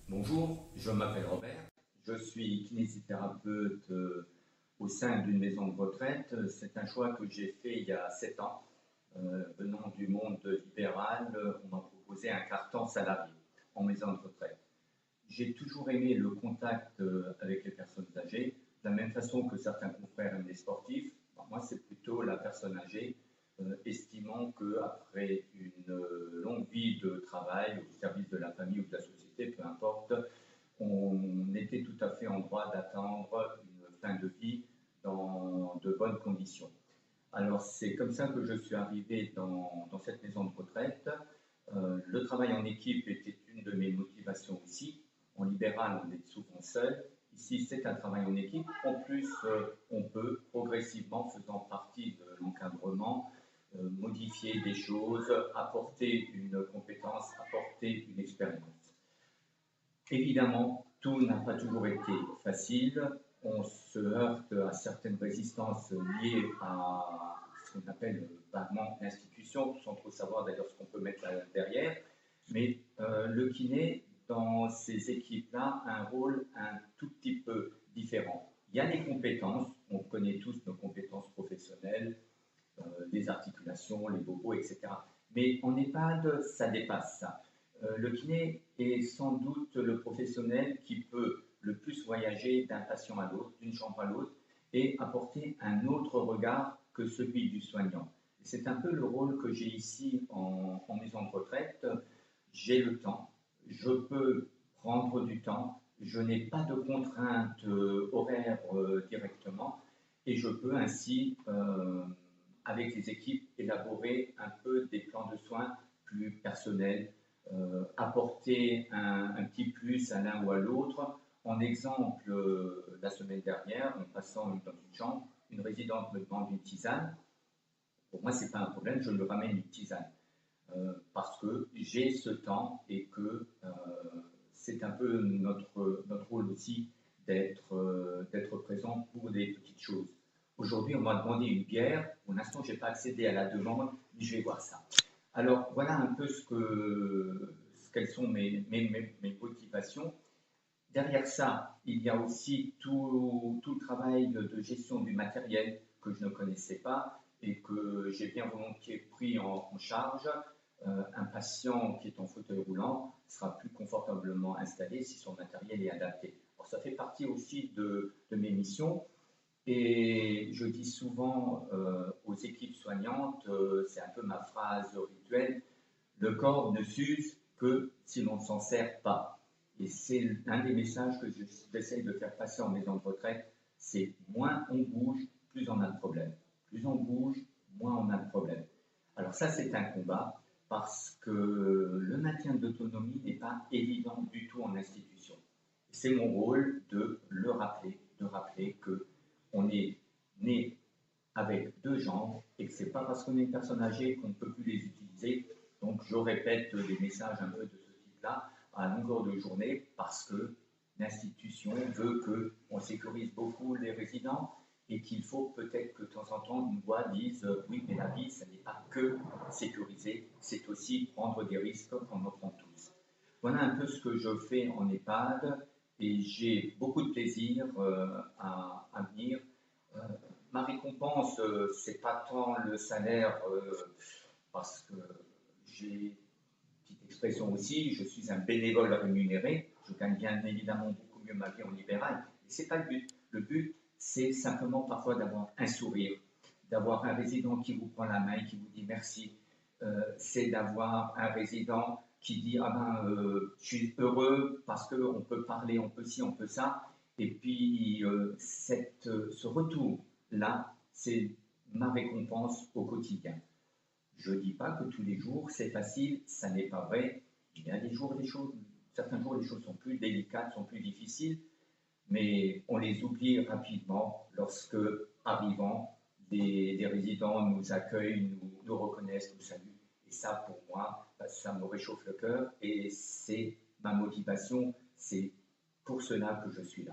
Bonjour, je m'appelle Robert, je suis kinésithérapeute au sein d'une maison de retraite. C'est un choix que j'ai fait il y a 7 ans. Venant du monde libéral, on m'a proposé un carton salarié en maison de retraite. J'ai toujours aimé le contact avec les personnes âgées, de la même façon que certains confrères aiment les sportifs. Moi, c'est plutôt la personne âgée, estimant qu'après une longue vie de travail au service de la famille ou de la société, peu importe, on était tout à fait en droit d'attendre une fin de vie dans de bonnes conditions. Alors c'est comme ça que je suis arrivé dans cette maison de retraite. Le travail en équipe était une de mes motivations aussi. En libéral, on est souvent seul. Ici, c'est un travail en équipe. En plus, on peut progressivement, faisant partie de l'encadrement, modifier des choses, apporter une compétence, apporter une expérience. Évidemment, tout n'a pas toujours été facile. On se heurte à certaines résistances liées à ce qu'on appelle vaguement l'institution, sans trop savoir d'ailleurs ce qu'on peut mettre derrière. Mais le kiné, dans ces équipes-là, a un rôle un tout petit peu différent. Il y a des compétences, on connaît tous nos compétences professionnelles, les articulations, les bobos, etc. Mais en EHPAD, ça dépasse ça. Le kiné est sans doute le professionnel qui peut le plus voyager d'un patient à l'autre, d'une chambre à l'autre, et apporter un autre regard que celui du soignant. C'est un peu le rôle que j'ai ici en maison de retraite. J'ai le temps, je peux prendre du temps, je n'ai pas de contraintes horaires directement, et je peux ainsi, avec les équipes, élaborer un peu des plans de soins plus personnels, apporter un petit plus à l'un ou à l'autre. En exemple, la semaine dernière, en passant dans une chambre, une résidente me demande une tisane. Pour moi, ce n'est pas un problème, je lui ramène une tisane. Parce que j'ai ce temps et que c'est un peu notre rôle aussi d'être présent pour des petites choses. Aujourd'hui, on m'a demandé une bière. Pour l'instant, je n'ai pas accédé à la demande, mais je vais voir ça. Alors, voilà un peu quelles sont mes motivations. Derrière ça, il y a aussi tout le travail de gestion du matériel que je ne connaissais pas et que j'ai bien volontiers pris en charge. Un patient qui est en fauteuil roulant sera plus confortablement installé si son matériel est adapté. Alors, ça fait partie aussi de mes missions. Et je dis souvent aux équipes soignantes, c'est un peu ma phrase rituelle, le corps ne s'use que si l'on ne s'en sert pas. Et c'est un des messages que j'essaye de faire passer en maison de retraite, c'est moins on bouge, plus on a de problèmes. Plus on bouge, moins on a de problèmes. Alors ça, c'est un combat parce que le maintien de l'autonomie n'est pas évident du tout en institution. C'est mon rôle de le rappeler, de rappeler qu'on est né avec deux jambes et que ce n'est pas parce qu'on est une personne âgée qu'on ne peut plus les utiliser. Donc je répète des messages un peu de ce type-là à longueur de journée parce que l'institution veut qu'on sécurise beaucoup les résidents et qu'il faut peut-être que de temps en temps une voix dise oui, mais la vie, ce n'est pas que sécuriser, c'est aussi prendre des risques qu'on en prend tous. Voilà un peu ce que je fais en EHPAD et j'ai beaucoup de plaisir à venir. Ma récompense, c'est pas tant le salaire, parce que j'ai une petite expression aussi, je suis un bénévole rémunéré, je gagne bien évidemment beaucoup mieux ma vie en libéral, et c'est pas le but. Le but, c'est simplement parfois d'avoir un sourire, d'avoir un résident qui vous prend la main et qui vous dit merci. C'est d'avoir un résident qui dit ah ben je suis heureux parce qu'on peut parler, on peut ci, on peut ça. Et puis ce retour-là, c'est ma récompense au quotidien. Je ne dis pas que tous les jours c'est facile, ça n'est pas vrai. Il y a certains jours les choses sont plus délicates, sont plus difficiles, mais on les oublie rapidement lorsque, arrivant, des résidents nous accueillent, nous reconnaissent, nous saluent. Et ça, pour moi, ça me réchauffe le cœur et c'est ma motivation. C'est pour cela que je suis là.